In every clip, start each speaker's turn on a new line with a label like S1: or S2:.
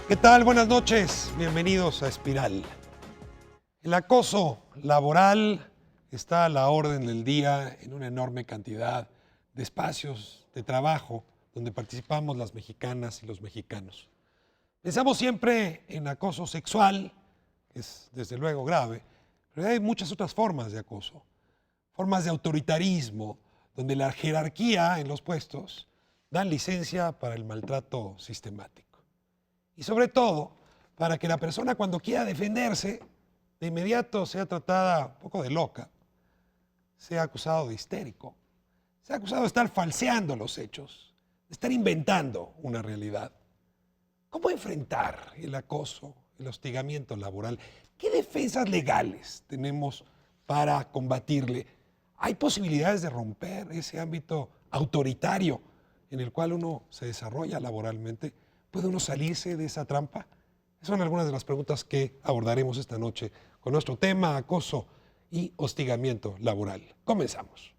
S1: ¿Qué tal? Buenas noches. Bienvenidos a Espiral. El acoso laboral está a la orden del día en una enorme cantidad de espacios de trabajo donde participamos las mexicanas y los mexicanos. Pensamos siempre en acoso sexual, que es desde luego grave, pero hay muchas otras formas de acoso. Formas de autoritarismo, donde la jerarquía en los puestos dan licencia para el maltrato sistemático. Y sobre todo, para que la persona cuando quiera defenderse, de inmediato sea tratada un poco de loca, sea acusado de histérico, sea acusado de estar falseando los hechos, de estar inventando una realidad. ¿Cómo enfrentar el acoso, el hostigamiento laboral? ¿Qué defensas legales tenemos para combatirle? ¿Hay posibilidades de romper ese ámbito autoritario en el cual uno se desarrolla laboralmente? ¿Puede uno salirse de esa trampa? Esas son algunas de las preguntas que abordaremos esta noche con nuestro tema acoso y hostigamiento laboral. Comenzamos.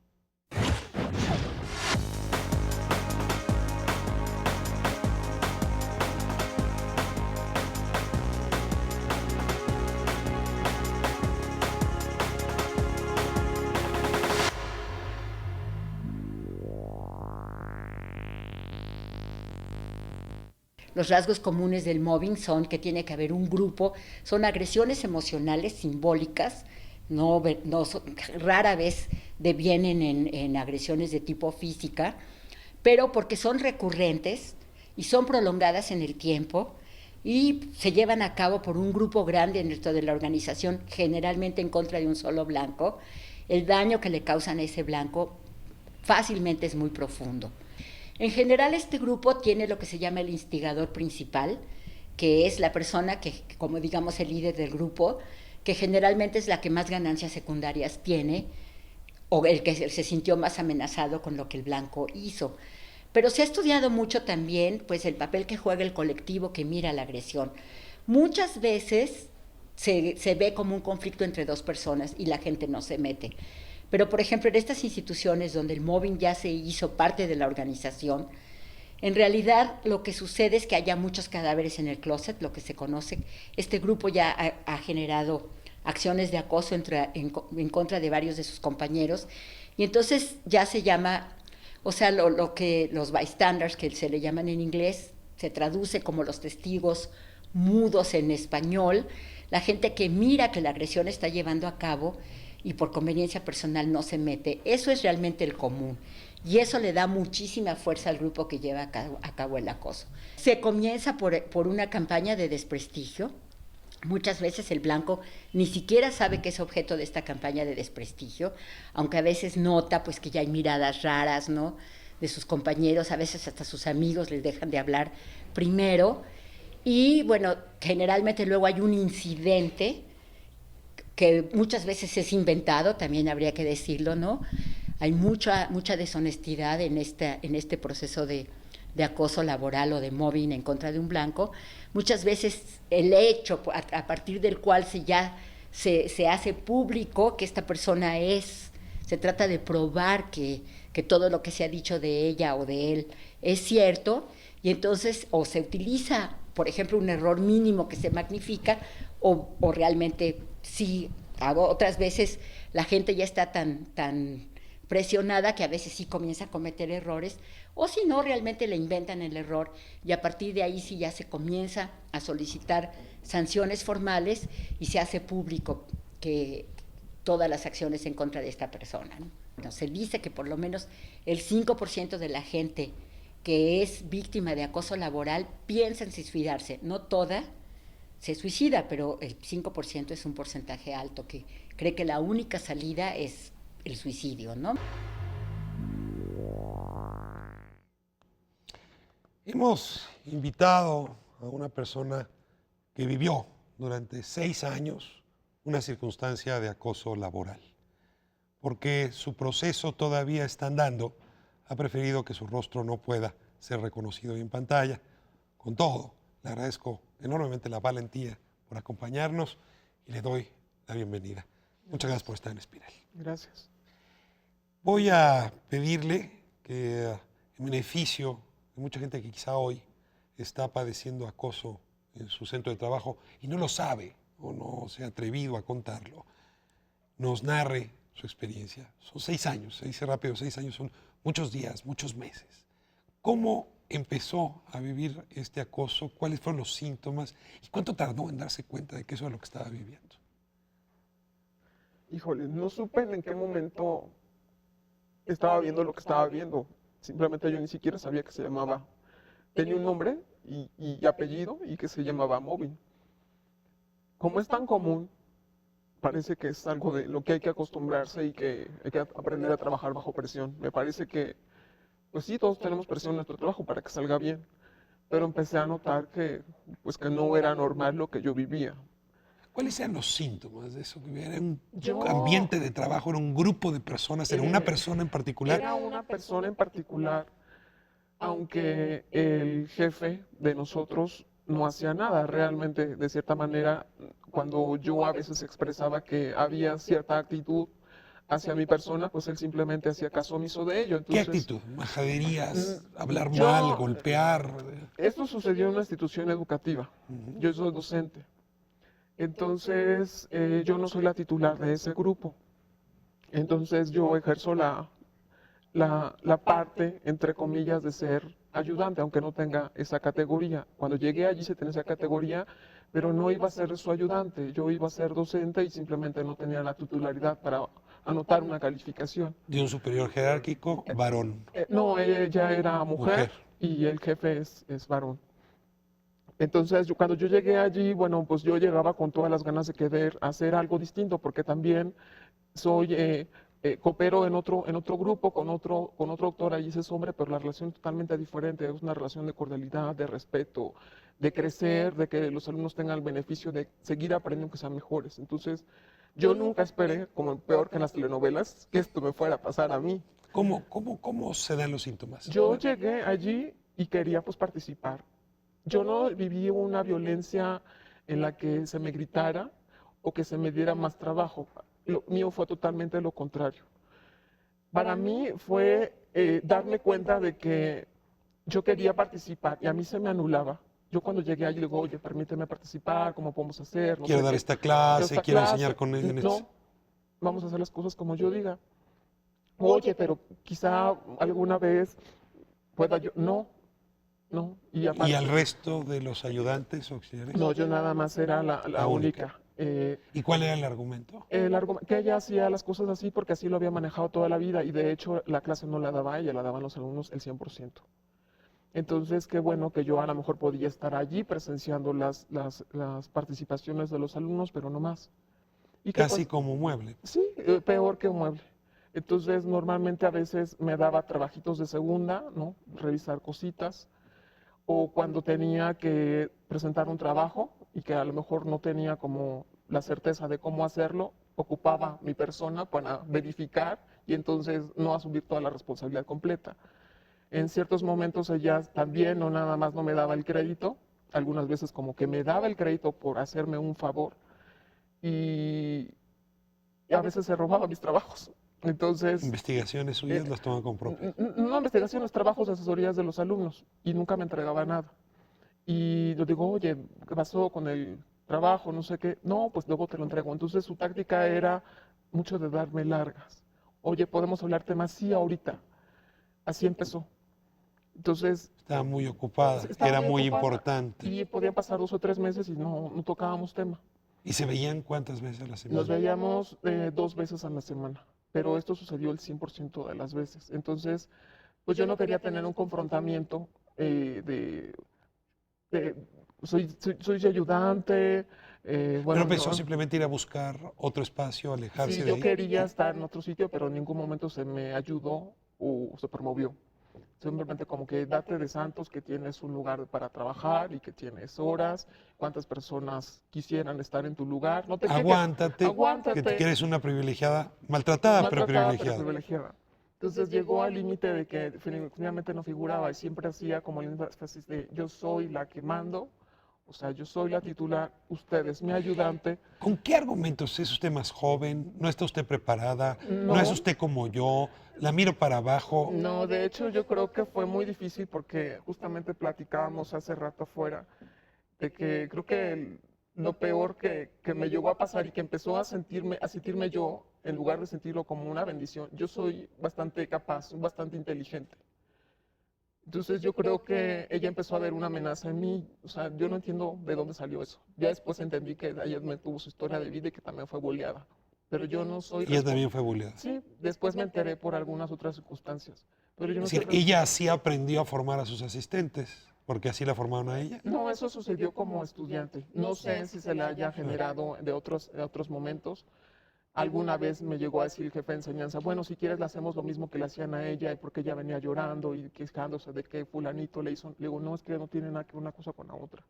S2: Los rasgos comunes del mobbing son que tiene que haber un grupo, son agresiones emocionales simbólicas, rara vez devienen en agresiones de tipo física, pero porque son recurrentes y son prolongadas en el tiempo y se llevan a cabo por un grupo grande dentro de la organización, generalmente en contra de un solo blanco, el daño que le causan a ese blanco fácilmente es muy profundo. En general, este grupo tiene lo que se llama el instigador principal, que es la persona que, como digamos, el líder del grupo, que generalmente es la que más ganancias secundarias tiene o el que se sintió más amenazado con lo que el blanco hizo. Pero se ha estudiado mucho también pues, el papel que juega el colectivo que mira la agresión. Muchas veces se ve como un conflicto entre dos personas y la gente no se mete. Pero, por ejemplo, en estas instituciones donde el mobbing ya se hizo parte de la organización, en realidad lo que sucede es que haya muchos cadáveres en el closet, lo que se conoce. Este grupo ya ha generado acciones de acoso en contra de varios de sus compañeros y entonces ya se llama, o sea, lo que los bystanders, que se le llaman en inglés, se traduce como los testigos mudos en español, la gente que mira que la agresión está llevando a cabo y por conveniencia personal no se mete. Eso es realmente el común. Y eso le da muchísima fuerza al grupo que lleva a cabo el acoso. Se comienza por una campaña de desprestigio. Muchas veces el blanco ni siquiera sabe que es objeto de esta campaña de desprestigio, aunque a veces nota pues que ya hay miradas raras, ¿no?, de sus compañeros, a veces hasta sus amigos les dejan de hablar primero. Y bueno, generalmente luego hay un incidente que muchas veces es inventado, también habría que decirlo, ¿no? Hay mucha deshonestidad en este proceso de acoso laboral o de mobbing en contra de un blanco. Muchas veces el hecho a partir del cual se hace público que esta persona se trata de probar que todo lo que se ha dicho de ella o de él es cierto, y entonces o se utiliza, por ejemplo, un error mínimo que se magnifica, o realmente sí, otras veces la gente ya está tan presionada que a veces sí comienza a cometer errores, o si no, realmente le inventan el error y a partir de ahí sí ya se comienza a solicitar sanciones formales y se hace público que todas las acciones en contra de esta persona, ¿no? Bueno, se dice que por lo menos el 5% de la gente que es víctima de acoso laboral piensa en suicidarse, no toda se suicida, pero el 5% es un porcentaje alto que cree que la única salida es el suicidio, ¿no?
S1: Hemos invitado a una persona que vivió durante 6 años una circunstancia de acoso laboral. Porque su proceso todavía está andando, ha preferido que su rostro no pueda ser reconocido en pantalla. Con todo, le agradezco enormemente la valentía por acompañarnos y le doy la bienvenida. Muchas gracias por estar en Espiral.
S3: Gracias.
S1: Voy a pedirle que en beneficio de mucha gente que quizá hoy está padeciendo acoso en su centro de trabajo y no lo sabe o no se ha atrevido a contarlo, nos narre su experiencia. Son 6 años, se dice rápido, 6 años son muchos días, muchos meses. ¿Cómo empezó a vivir este acoso? ¿Cuáles fueron los síntomas? ¿Y cuánto tardó en darse cuenta de que eso es lo que estaba viviendo?
S3: Híjole, no supe en qué momento estaba viendo lo que estaba viendo. Simplemente yo ni siquiera sabía que se llamaba. Tenía un nombre y apellido y que se llamaba móvil. Como es tan común, parece que es algo de lo que hay que acostumbrarse y que hay que aprender a trabajar bajo presión. Me parece que, pues sí, todos tenemos presión en nuestro trabajo para que salga bien, pero empecé a notar que, pues que no era normal lo que yo vivía.
S1: ¿Cuáles eran los síntomas de eso? ¿Era un
S3: Yo-
S1: ambiente de trabajo? ¿Era un grupo de personas? ¿Era una persona en particular?
S3: Era una persona en particular, aunque el jefe de nosotros no hacía nada. Realmente, de cierta manera, cuando yo a veces expresaba que había cierta actitud hacia mi persona, pues él simplemente hacía caso omiso de ello.
S1: ¿Qué
S3: Entonces,
S1: actitud? ¿Majaderías? ¿Hablar
S3: yo-
S1: mal? ¿Golpear?
S3: esto sucedió en una institución educativa. Yo soy docente. Entonces, yo no soy la titular de ese grupo. Entonces, yo ejerzo la parte, entre comillas, de ser ayudante, aunque no tenga esa categoría. Cuando llegué allí se tenía esa categoría, pero no iba a ser su ayudante, yo iba a ser docente y simplemente no tenía la titularidad para anotar una calificación.
S1: De un superior jerárquico, varón.
S3: No, ella era
S1: Mujer.
S3: mujer y el jefe es varón. Entonces, cuando yo llegué allí, bueno, pues yo llegaba con todas las ganas de querer hacer algo distinto, porque también coopero en otro grupo con otro doctor, allí es hombre, pero la relación es totalmente diferente, es una relación de cordialidad, de respeto, de crecer, de que los alumnos tengan el beneficio de seguir aprendiendo que sean mejores. Entonces, yo nunca esperé, como peor que en las telenovelas, que esto me fuera a pasar a mí.
S1: ¿Cómo se dan los síntomas?
S3: Yo llegué allí y quería pues participar. Yo no viví una violencia en la que se me gritara o que se me diera más trabajo. Lo mío fue totalmente lo contrario. Para mí fue darme cuenta de que yo quería participar y a mí se me anulaba. Yo cuando llegué allí digo, oye, permíteme participar, ¿cómo podemos hacer? No
S1: Quiero
S3: sé
S1: dar
S3: qué.
S1: esta clase,
S3: Esta
S1: quiero
S3: clase.
S1: enseñar con él en
S3: No,
S1: esto.
S3: vamos a hacer las cosas como yo diga. Oye, pero quizá alguna vez pueda yo. No, no. Y aparte,
S1: ¿Y al resto de los ayudantes auxiliares?
S3: no, yo nada más era la
S1: La única.
S3: única.
S1: ¿Y cuál era el argumento?
S3: Que ella hacía las cosas así porque así lo había manejado toda la vida y de hecho la clase no la daba ella, la daban los alumnos el 100%. Entonces, qué bueno que yo a lo mejor podía estar allí presenciando las participaciones de los alumnos, pero no más. Y que,
S1: Casi
S3: pues,
S1: como mueble.
S3: sí, peor que un mueble. Entonces, normalmente a veces me daba trabajitos de segunda, ¿no? Revisar cositas. O cuando tenía que presentar un trabajo y que a lo mejor no tenía como la certeza de cómo hacerlo, ocupaba mi persona para verificar y entonces no asumir toda la responsabilidad completa. En ciertos momentos ella también no nada más no me daba el crédito, algunas veces como que me daba el crédito por hacerme un favor y a veces se robaba mis trabajos. Entonces,
S1: Investigaciones suyas las toman con propio.
S3: no investigaciones, trabajos de asesorías de los alumnos y nunca me entregaba nada. Y yo digo, oye, ¿qué pasó con el trabajo? No sé qué. No, pues luego te lo entrego. Entonces su táctica era mucho de darme largas. Oye, ¿podemos hablar temas? Sí, ahorita. Así empezó. Entonces,
S1: Estaba muy ocupada,
S3: estaba
S1: era muy
S3: ocupada
S1: importante.
S3: y podían pasar 2 o 3 meses y no tocábamos tema.
S1: ¿Y se veían cuántas veces a la
S3: Nos
S1: semana?
S3: veíamos 2 veces a la semana, pero esto sucedió el 100% de las veces. Entonces, pues yo no quería tener un confrontamiento de soy ayudante, bueno,
S1: Pero pensó
S3: no.
S1: simplemente ir a buscar otro espacio, alejarse
S3: Sí,
S1: de
S3: yo
S1: ahí.
S3: quería estar en otro sitio, pero en ningún momento se me ayudó o se promovió. Simplemente como que date de santos que tienes un lugar para trabajar y que tienes horas, cuántas personas quisieran estar en tu lugar. No te quejes,
S1: Aguántate,
S3: aguántate.
S1: que eres una privilegiada, maltratada, pero
S3: Maltratada, pero
S1: privilegiada.
S3: privilegiada. Entonces llegó al límite de que definitivamente no figuraba y siempre hacía como el énfasis de yo soy la que mando, o sea, yo soy la titular, usted es mi ayudante.
S1: ¿Con qué argumentos? ¿Es usted más joven? ¿No está usted preparada? ¿No,
S3: No.
S1: es usted como yo? ¿La miro para abajo?
S3: No, de hecho yo creo que fue muy difícil porque justamente platicábamos hace rato afuera de que creo que lo peor que me llegó a pasar y que empezó a sentirme yo, en lugar de sentirlo como una bendición, yo soy bastante capaz, bastante inteligente. Entonces yo creo que ella empezó a ver una amenaza en mí, o sea, yo no entiendo de dónde salió eso. Ya después entendí que ella me tuvo su historia de vida y que también fue bulleada, pero yo no soy
S1: Y ella también fue bulleada.
S3: Sí, después me enteré por algunas otras circunstancias, pero yo no
S1: Es
S3: soy
S1: decir, ella así aprendió a formar a sus asistentes, porque así la formaron a ella.
S3: No, eso sucedió como estudiante. No sé si se le haya generado de otros momentos. Alguna vez me llegó a decir el jefe de enseñanza, bueno, si quieres le hacemos lo mismo que le hacían a ella, y porque ella venía llorando y quejándose de que fulanito le hizo. Le digo, no, es que no tiene nada que ver una cosa con la otra.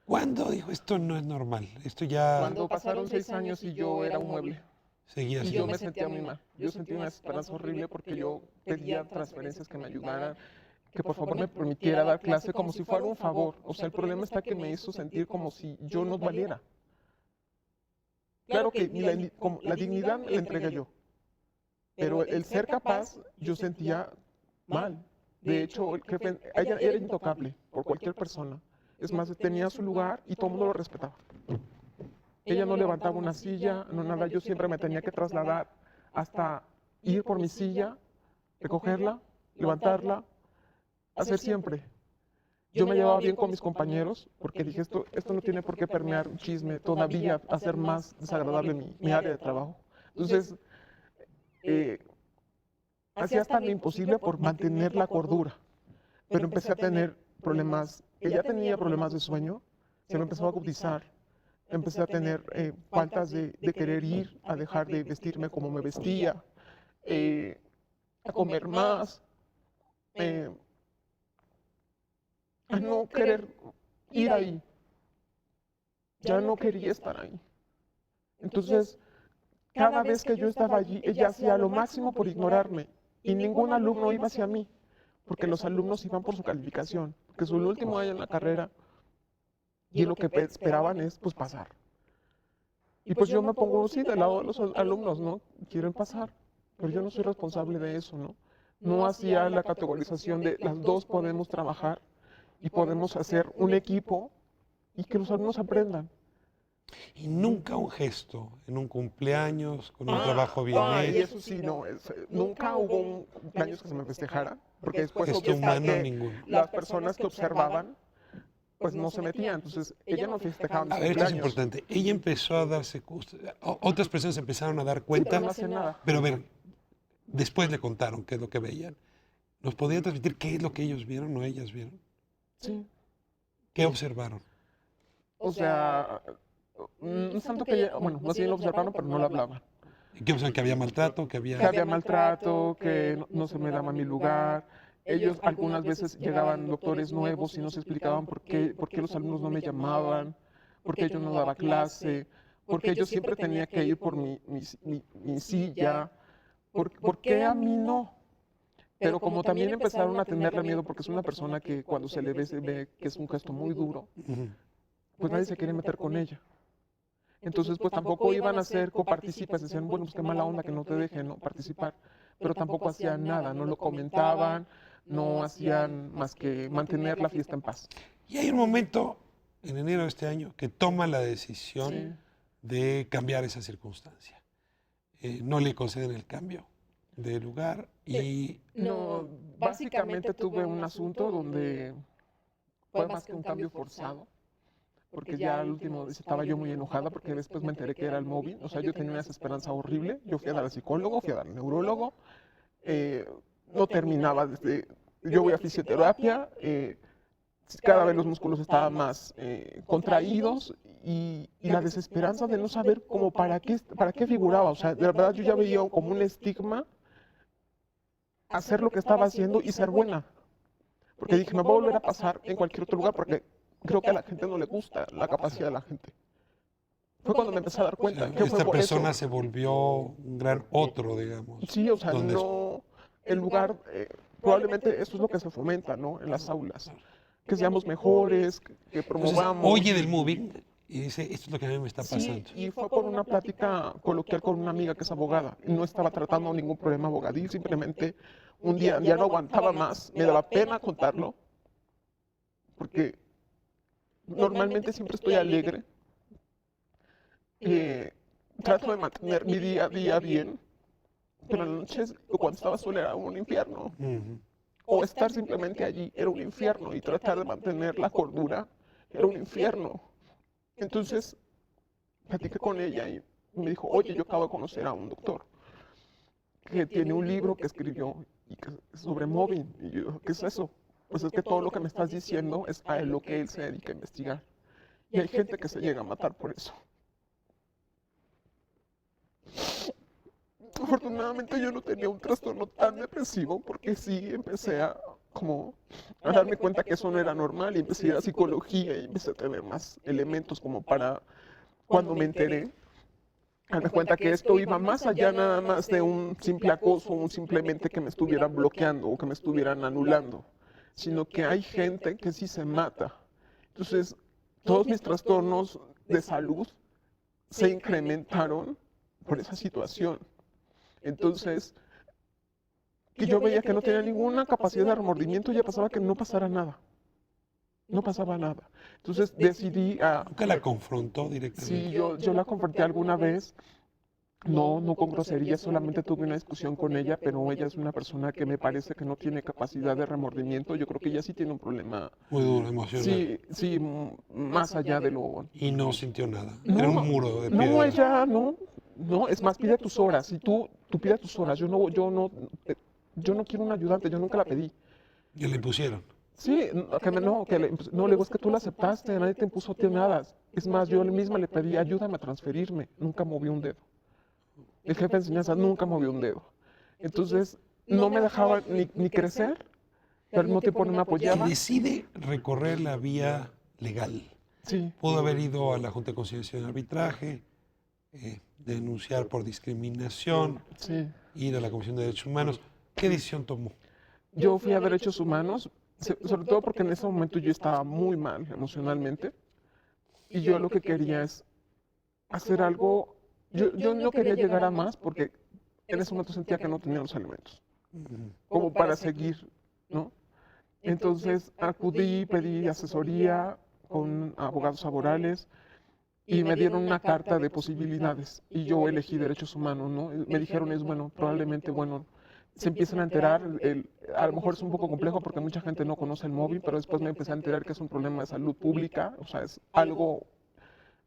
S1: ¿Cuándo dijo esto no es normal? Esto ya
S3: Cuando pasaron 6 años y yo era un mueble.
S1: seguía
S3: Y
S1: así.
S3: yo me sentía muy mal. Yo sentía una esperanza horrible porque yo pedía transferencias que me ayudaran, que por favor me permitiera dar clase como si fuera un favor. O sea, el problema está que me hizo sentir como si yo no valiera. Claro que la dignidad me la entregué yo, pero el ser capaz yo sentía mal. De hecho, el jefe, ella era intocable por cualquier persona. Es más, tenía su lugar y todo el mundo lo respetaba. Ella no levantaba una silla, no nada, yo siempre me tenía que trasladar hasta ir por mi silla, recogerla, levantarla, hacer siempre. Yo me llevaba bien con mis compañeros porque dije, esto no tiene por qué permear un chisme, todavía hacer más desagradable mi área de trabajo. Entonces, hacía hasta lo imposible por mantener la cordura, pero empecé a tener problemas, que ya tenía problemas de sueño, se me empezó a agudizar, empecé a tener faltas de querer ir, a dejar de vestirme como me vestía, a comer más, a no querer ir ahí. Ya no quería estar ahí. Entonces, cada vez que yo estaba allí, ella hacía lo máximo por ignorarme y ningún alumno iba hacia mí, porque los alumnos iban por su calificación, porque es su último año en la carrera y lo que esperaban es pues pasar. Y pues yo me pongo así del lado de los alumnos, ¿no? Quieren pasar, pero yo no soy responsable de eso, ¿no? No hacía la categorización de las dos podemos trabajar y podemos hacer un equipo y que los alumnos aprendan.
S1: Y nunca un gesto en un cumpleaños, con un trabajo bien
S3: Y
S1: hecho.
S3: eso sí, no, nunca hubo un cumpleaños que se me festejara, porque después
S1: Gesto
S3: obvio está
S1: humano
S3: que
S1: ninguno.
S3: las personas que observaban, pues no se metían, entonces ella no festejaba mis
S1: A ver, esto es
S3: cumpleaños.
S1: importante. Ella empezó a darse otras personas empezaron a dar
S3: Pero
S1: cuenta,
S3: no hacía nada.
S1: pero a ver, después le contaron qué es lo que veían. ¿Nos podían transmitir qué es lo que ellos vieron o ellas vieron?
S3: Sí.
S1: ¿Qué observaron?
S3: O sea, no tanto que ella, bueno, más bien lo observaron, pero no lo hablaban.
S1: ¿Y qué observaron? ¿Que había maltrato? ¿Que
S3: Que
S1: había...?
S3: había maltrato, que no se me daba mi lugar. Ellos algunas veces llegaban doctores nuevos y nos explicaban por qué los alumnos no me llamaban, por qué yo no daba clase, por qué yo siempre tenía que ir por mi silla, por qué a mí no. Pero como también empezaron a tenerle miedo, porque es una persona que cuando se ve que es un gesto muy duro,
S1: Ujú.
S3: pues nadie se quiere meter con ella. Entonces, pues tampoco iban a ser coparticipas, decían, bueno, pues qué mala onda que no te dejen, ¿no? Participar, pero tampoco hacían nada, no lo comentaban, no hacían más que mantener la fiesta en paz.
S1: Y hay un momento, en enero de este año, que toma la decisión
S3: Sí.
S1: de cambiar esa circunstancia. No le conceden el cambio de lugar y
S3: No, básicamente tuve un asunto donde fue más que un cambio forzado, porque ya al último estaba yo muy enojada porque después me enteré que era el móvil, o sea, yo tenía una desesperanza horrible, yo fui a dar al psicólogo, fui a dar al neurólogo, no terminaba desde, yo voy a fisioterapia, cada vez los músculos estaban más contraídos y la desesperanza de no saber cómo para qué figuraba, o sea, de verdad yo ya veía como un estigma hacer lo que estaba haciendo y ser buena, porque dije, me voy a volver a pasar en cualquier otro lugar porque creo que a la gente no le gusta la capacidad de la gente. Fue cuando me empecé a dar cuenta que fue
S1: esta
S3: por
S1: persona
S3: eso.
S1: se volvió un gran otro, digamos.
S3: Sí, o sea,
S1: donde-
S3: no, el lugar, probablemente eso es lo que se fomenta, ¿no? En las aulas, que seamos mejores, que
S1: Entonces,
S3: promovamos.
S1: oye del moving y dice, esto es lo que a mí me está
S3: Sí,
S1: pasando.
S3: y fue por una plática coloquial con una amiga que es abogada. No estaba tratando ningún problema abogadil, simplemente un día ya no aguantaba más, me daba pena contarlo, porque Normalmente siempre estoy alegre. Trato de mantener mi día a día bien, pero en las noches, cuando estaba sola, era un infierno.
S1: Ujú.
S3: O estar simplemente allí era un infierno y tratar de mantener la cordura era un infierno. Entonces, platiqué con ella y me dijo, oye, yo acabo de conocer a un doctor que tiene un libro que escribió sobre mobbing. Y yo, ¿qué es eso? Pues es que todo lo que me estás diciendo es a lo que él se dedica a investigar. Y hay gente que se llega a matar por eso. Afortunadamente yo no tenía un trastorno tan depresivo porque sí empecé a darme cuenta que eso no era normal y empecé a ir a psicología y empecé a tener más elementos como para cuando me enteré, darme cuenta que esto iba más allá nada más de un simple acoso, un simplemente que me estuvieran bloqueando o que me estuvieran anulando, sino que hay gente que sí se mata. Entonces, todos mis trastornos de salud se incrementaron por esa situación. Entonces, que yo veía que no tenía ninguna capacidad de remordimiento, ya pasaba que no pasara nada. No pasaba nada. Entonces decidí
S1: ¿Nunca la confrontó directamente?
S3: sí, yo la confronté alguna vez, no con grosería, solamente tuve una discusión con ella, pero ella es una persona que me parece que no tiene capacidad de remordimiento. Yo creo que ella sí tiene un problema,
S1: Muy duro, emocional.
S3: sí, sí, más allá de lo...
S1: Y no sintió nada.
S3: No,
S1: Era un muro de
S3: no,
S1: piedra.
S3: ella no, es más, pide tus horas. Si tú pide tus horas, yo no quiero un ayudante, yo nunca la pedí.
S1: Y le pusieron.
S3: Sí, no, le digo, es que tú la aceptaste, nadie te impuso a ti nada. Es más, yo misma le pedí, ayúdame a transferirme, nunca moví un dedo. El jefe de enseñanza nunca movió un dedo. Entonces, no me dejaba ni crecer, pero al mismo tiempo no me
S1: Y
S3: apoyaba.
S1: decide recorrer la vía legal.
S3: Sí,
S1: Pudo haber ido a la Junta de Conciliación y Arbitraje, denunciar por discriminación,
S3: sí.
S1: ir a la Comisión de Derechos Humanos. ¿Qué decisión tomó?
S3: Yo fui a Derechos Humanos, sobre todo porque en ese momento yo estaba muy mal emocionalmente y yo lo que quería es hacer algo. Yo no quería llegar a más porque en ese momento sentía que no tenía los elementos como para seguir, ¿no? Entonces acudí, pedí asesoría con abogados laborales y me dieron una carta de posibilidades y yo elegí derechos humanos, ¿no? Y me dijeron es bueno, probablemente, bueno, se empiezan a enterar, a lo mejor es un poco complejo porque mucha gente no conoce el móvil, pero después me empecé a enterar que es un problema de salud pública, o sea, es algo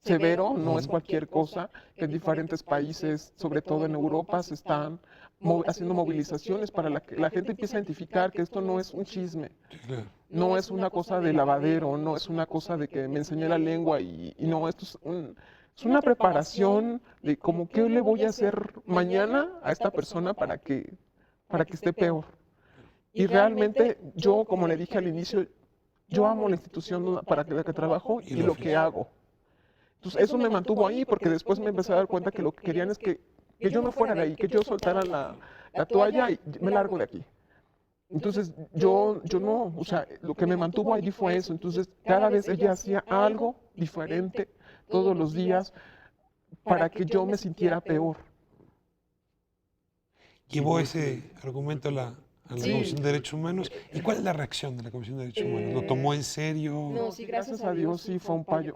S3: severo, no es cualquier cosa, que en diferentes países, sobre todo en Europa, se están haciendo movilizaciones para que la gente empiece a identificar que esto no es un chisme,
S1: Sí, claro.
S3: no es una cosa de lavadero, no es una cosa de que me enseñé la lengua y no, esto es una preparación de como qué le voy a hacer mañana a esta persona para que esté peor. Y realmente yo, como le dije al inicio, yo amo la institución para la que trabajo y lo que hago. Entonces eso me mantuvo ahí porque después me empecé a dar cuenta que lo que querían es que yo me fuera de ahí, que yo soltara la toalla y me largo de aquí. Entonces yo no, o sea, lo que me mantuvo allí fue eso. Entonces cada vez ella hacía algo diferente todos los días para que yo me sintiera peor.
S1: Llevó ese argumento a la
S3: Sí.
S1: Comisión de Derechos Humanos. ¿Y cuál es la reacción de la Comisión de Derechos Humanos? ¿Lo tomó en serio?
S4: No, sí,
S3: Gracias a Dios sí fue un fallo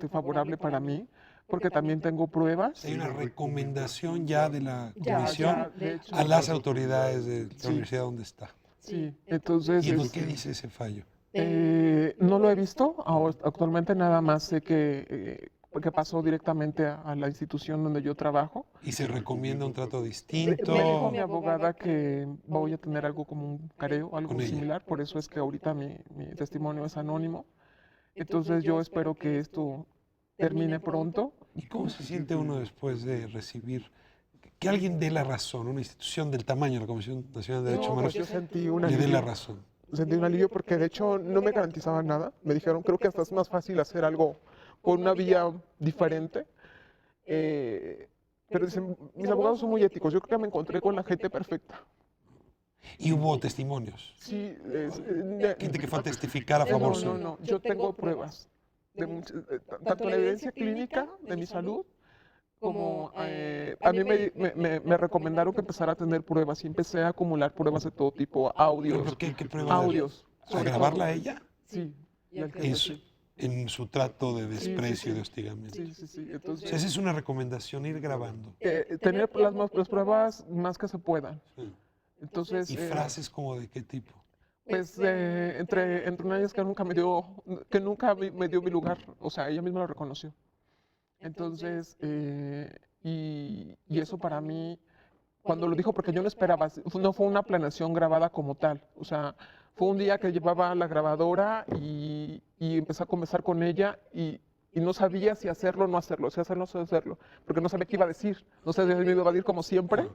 S3: favorable para mí, porque también tengo pruebas.
S1: Hay una recomendación ya de la
S4: Ya,
S1: comisión
S3: de hecho.
S1: a las autoridades de la
S3: Sí.
S1: universidad donde está.
S3: Sí, entonces...
S1: ¿Y qué dice ese fallo?
S3: No lo he visto, actualmente nada más sé que pasó directamente a la institución donde yo trabajo.
S1: ¿Y se recomienda un trato
S3: Me
S1: distinto?
S3: dijo mi abogada que voy a tener algo como un careo, algo
S1: Con ella.
S3: similar, por eso es que ahorita mi testimonio es anónimo. Entonces yo espero que esto termine pronto.
S1: ¿Y cómo se siente uno después de recibir que alguien dé la razón, una institución del tamaño de la Comisión Nacional de Derechos
S3: No,
S1: Humanos
S3: pues yo sentí un
S1: le dé la
S3: alivio.
S1: razón?
S3: Sentí un alivio porque de hecho no me garantizaban nada. Me dijeron, creo que hasta es más fácil hacer algo por una vía diferente. Pero dicen, mis abogados son muy éticos. Yo creo que me encontré con la gente perfecta.
S1: Y hubo testimonios,
S3: Sí,
S1: gente que fue a testificar a
S3: no,
S1: favor
S3: no,
S1: suyo.
S3: no. Yo tengo pruebas. Tanto la evidencia clínica de mi salud como a mí me recomendaron que empezara a tener pruebas y empecé a acumular pruebas de todo tipo,
S1: ¿Pero
S3: audios,
S1: por qué? ¿Qué prueba?
S3: audios.
S1: ¿A
S3: sobre
S1: grabarla a
S3: todo.
S1: ella?
S3: Sí. Y al
S1: Eso.
S3: jefe,
S1: en su trato de
S3: Sí, sí,
S1: desprecio y de
S3: sí.
S1: hostigamiento.
S3: Sí, sí, sí.
S1: O sea,
S3: Entonces,
S1: esa es una recomendación, ir grabando.
S3: tener las pruebas más que se puedan.
S1: Sí.
S3: Entonces,
S1: ¿Y frases como de qué tipo?
S3: pues entre una de ellas que nunca me dio mi lugar, o sea, ella misma lo reconoció. Entonces, y eso para mí, cuando lo dijo, porque yo no esperaba, no fue una planeación grabada como tal, o sea, fue un día que llevaba la grabadora y empecé a conversar con ella y no sabía si hacerlo o no hacerlo, si hacerlo o no hacerlo, porque no sabía qué iba a decir, no sabía si me iba a decir como siempre,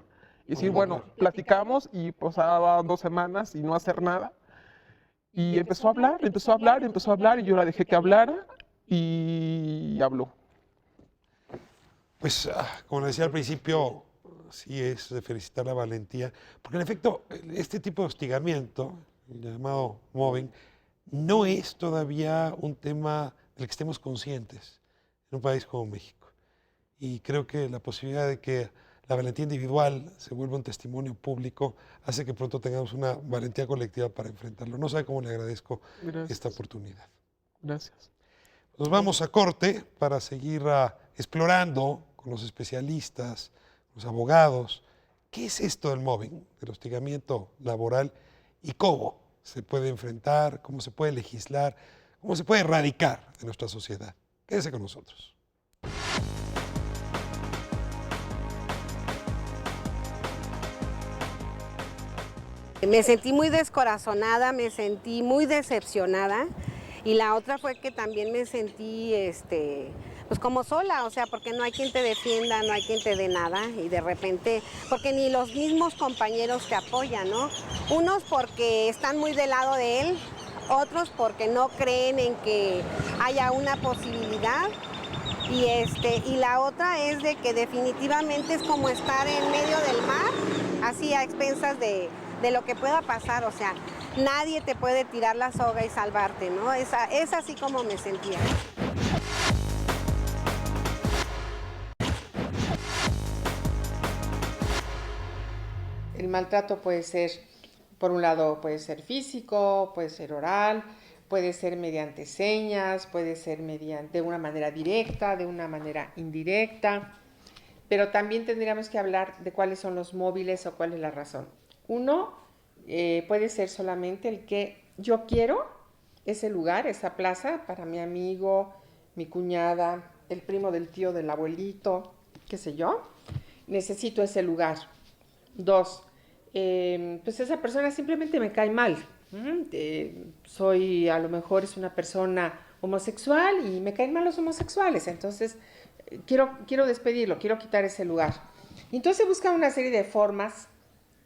S3: y decir, bueno, platicamos y pasaban 2 semanas y no hacer nada. Y empezó a hablar, empezó a hablar, empezó a hablar y yo la dejé que hablara y habló.
S1: Pues, como le decía al principio, sí es de felicitar la valentía, porque en efecto, este tipo de hostigamiento, llamado mobbing, no es todavía un tema del que estemos conscientes en un país como México. Y creo que la posibilidad de que la valentía individual se vuelva un testimonio público hace que pronto tengamos una valentía colectiva para enfrentarlo. No sabe cómo le agradezco esta
S3: Gracias,
S1: oportunidad.
S3: gracias.
S1: Nos vamos a corte para seguir explorando con los especialistas, los abogados, qué es esto del mobbing, del hostigamiento laboral y cómo se puede enfrentar, cómo se puede legislar, cómo se puede erradicar de nuestra sociedad. Quédese con nosotros.
S4: Me sentí muy descorazonada, me sentí muy decepcionada y la otra fue que también me sentí pues como sola, o sea, porque no hay quien te defienda, no hay quien te dé nada y de repente, porque ni los mismos compañeros te apoyan, ¿no? Unos porque están muy del lado de él, otros porque no creen en que haya una posibilidad y la otra es de que definitivamente es como estar en medio del mar, así a expensas de lo que pueda pasar, o sea, nadie te puede tirar la soga y salvarte, ¿no? Es así como me sentía.
S5: El maltrato puede ser, por un lado, puede ser físico, puede ser oral, puede ser mediante señas, puede ser de una manera directa, de una manera indirecta, pero también tendríamos que hablar de cuáles son los móviles o cuál es la razón. Uno puede ser solamente el que yo quiero ese lugar, esa plaza, para mi amigo, mi cuñada, el primo del tío del abuelito, qué sé yo, necesito ese lugar. Dos, pues esa persona simplemente me cae mal. A lo mejor es una persona homosexual y me caen mal los homosexuales, entonces quiero despedirlo, quiero quitar ese lugar. Y entonces buscan una serie de formas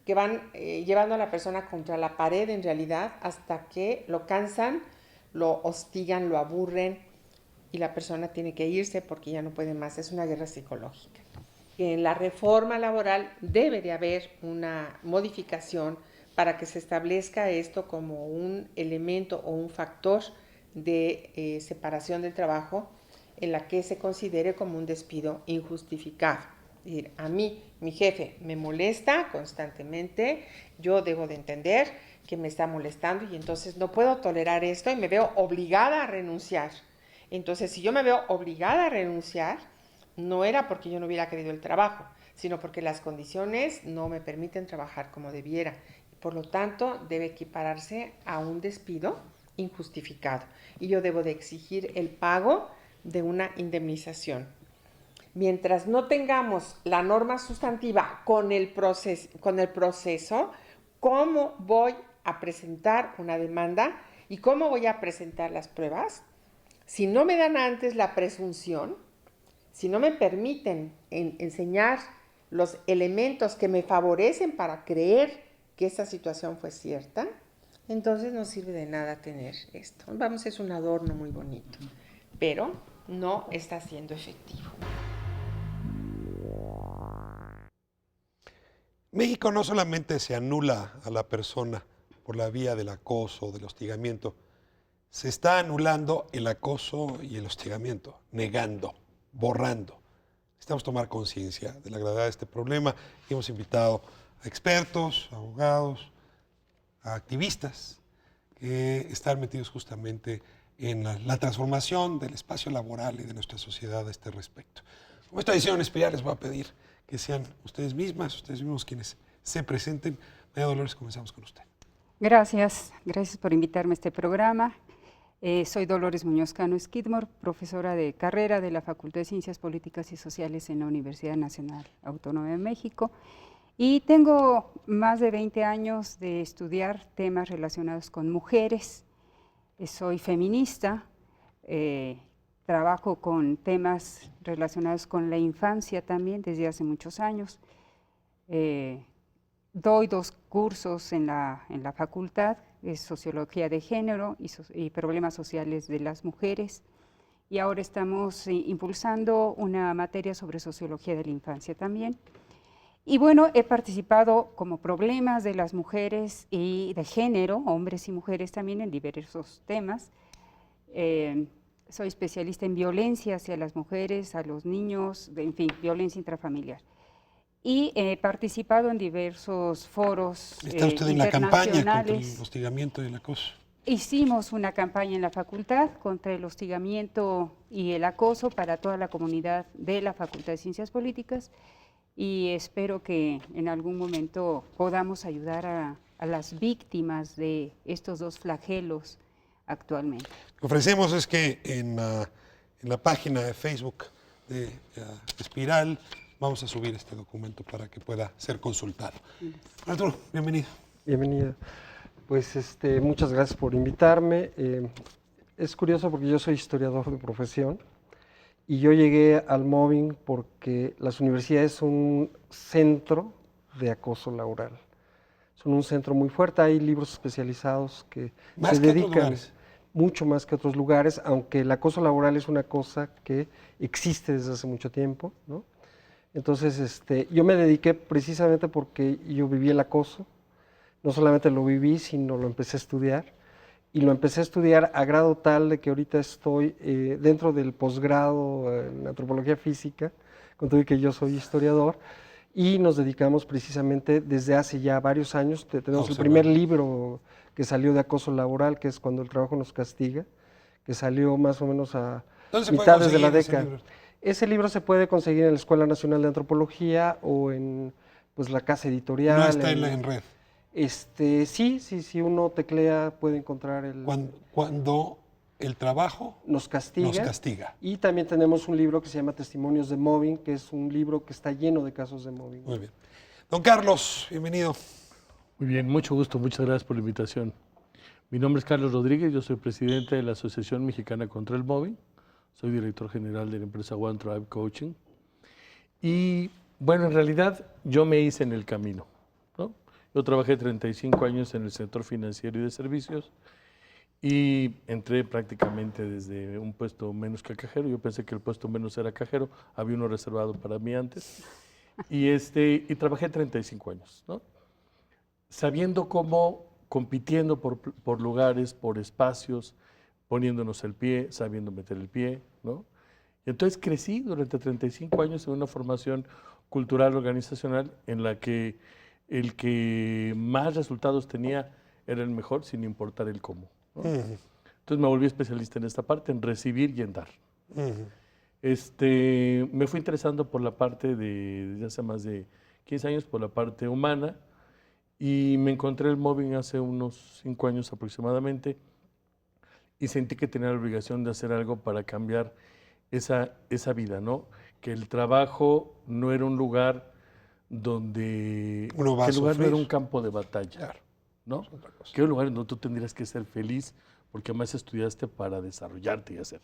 S5: que van llevando a la persona contra la pared en realidad hasta que lo cansan, lo hostigan, lo aburren y la persona tiene que irse porque ya no puede más. Es una guerra psicológica. En la reforma laboral debe de haber una modificación para que se establezca esto como un elemento o un factor de separación del trabajo en la que se considere como un despido injustificado. Es decir, a mí, mi jefe me molesta constantemente, yo debo de entender que me está molestando y entonces no puedo tolerar esto y me veo obligada a renunciar. Entonces, si yo me veo obligada a renunciar, no era porque yo no hubiera querido el trabajo, sino porque las condiciones no me permiten trabajar como debiera. Por lo tanto, debe equipararse a un despido injustificado. Y yo debo de exigir el pago de una indemnización. Mientras no tengamos la norma sustantiva con el proceso, ¿cómo voy a presentar una demanda y cómo voy a presentar las pruebas? Si no me dan antes la presunción, si no me permiten enseñar los elementos que me favorecen para creer que esa situación fue cierta, entonces no sirve de nada tener esto. Vamos, es un adorno muy bonito, pero no está siendo efectivo.
S1: México no solamente se anula a la persona por la vía del acoso, del hostigamiento, se está anulando el acoso y el hostigamiento, negando, borrando. Necesitamos tomar conciencia de la gravedad de este problema y hemos invitado a expertos, a abogados, a activistas que están metidos justamente en la transformación del espacio laboral y de nuestra sociedad a este respecto. Como esta edición especial, les voy a pedir que sean ustedes mismos quienes se presenten. María Dolores, comenzamos con usted.
S6: Gracias por invitarme a este programa. Soy Dolores Muñoz Cano Skidmore, profesora de carrera de la Facultad de Ciencias Políticas y Sociales en la Universidad Nacional Autónoma de México y tengo más de 20 años de estudiar temas relacionados con mujeres. Soy feminista, trabajo con temas relacionados con la infancia también desde hace muchos años. Doy 2 cursos en la facultad, es Sociología de Género y Problemas Sociales de las Mujeres, y ahora estamos impulsando una materia sobre Sociología de la Infancia también. Y bueno, he participado como problemas de las mujeres y de género, hombres y mujeres también, en diversos temas. Soy especialista en violencia hacia las mujeres, a los niños, en fin, violencia intrafamiliar. Y he participado en diversos foros
S1: ¿Está usted en la campaña contra el
S6: internacionales.
S1: hostigamiento y el acoso?
S6: Hicimos una campaña en la facultad contra el hostigamiento y el acoso para toda la comunidad de la Facultad de Ciencias Políticas y espero que en algún momento podamos ayudar a las víctimas de estos 2 flagelos actualmente.
S1: Lo que ofrecemos es que en la página de Facebook de Espiral vamos a subir este documento para que pueda ser consultado. Arturo, bienvenido.
S7: Bienvenido. Pues muchas gracias por invitarme. Es curioso porque yo soy historiador de profesión y yo llegué al mobbing porque las universidades son un centro de acoso laboral. Son un centro muy fuerte, hay libros especializados que
S1: Más
S7: se
S1: que otros
S7: dedican
S1: lugares.
S7: mucho más que otros lugares, aunque el acoso laboral es una cosa que existe desde hace mucho tiempo, ¿no? Entonces, yo me dediqué precisamente porque yo viví el acoso, no solamente lo viví, sino lo empecé a estudiar, y lo empecé a estudiar a grado tal de que ahorita estoy dentro del posgrado en antropología física, con todo y que yo soy historiador, y nos dedicamos precisamente desde hace ya varios años, tenemos el primer libro que salió de acoso laboral, que es Cuando el trabajo nos castiga, que salió más o menos a
S1: ¿Dónde se puede
S7: mitades de la
S1: conseguir ese
S7: década.
S1: libro?
S7: Ese libro se puede conseguir en la Escuela Nacional de Antropología o en pues, la casa editorial.
S1: No está en red.
S7: Sí, uno teclea puede encontrar el...
S1: Cuando el trabajo
S7: nos castiga. Y también tenemos un libro que se llama Testimonios de Mobbing, que es un libro que está lleno de casos de mobbing.
S1: Muy bien. Don Carlos, bienvenido.
S8: Muy bien, mucho gusto, muchas gracias por la invitación. Mi nombre es Carlos Rodríguez, yo soy presidente de la Asociación Mexicana contra el Mobbing, soy director general de la empresa One Tribe Coaching. Y bueno, en realidad yo me hice en el camino, ¿no? Yo trabajé 35 años en el sector financiero y de servicios y entré prácticamente desde un puesto menos que cajero. Yo pensé que el puesto menos era cajero, había uno reservado para mí antes. Y trabajé 35 años, ¿no? Sabiendo cómo, compitiendo por lugares, por espacios, poniéndonos el pie, sabiendo meter el pie, ¿no? Y entonces crecí durante 35 años en una formación cultural organizacional en la que el que más resultados tenía era el mejor sin importar el cómo, ¿no? Entonces me volví especialista en esta parte, en recibir y en dar. Me fui interesando por la parte desde hace más de 15 años, por la parte humana, y me encontré el mobbing hace unos 5 años aproximadamente y sentí que tenía la obligación de hacer algo para cambiar esa vida, ¿no? Que el trabajo no era un lugar donde... que el lugar no era un campo de batalla, claro, ¿no? Que era un lugar donde tú tendrías que ser feliz porque además estudiaste para desarrollarte y hacer.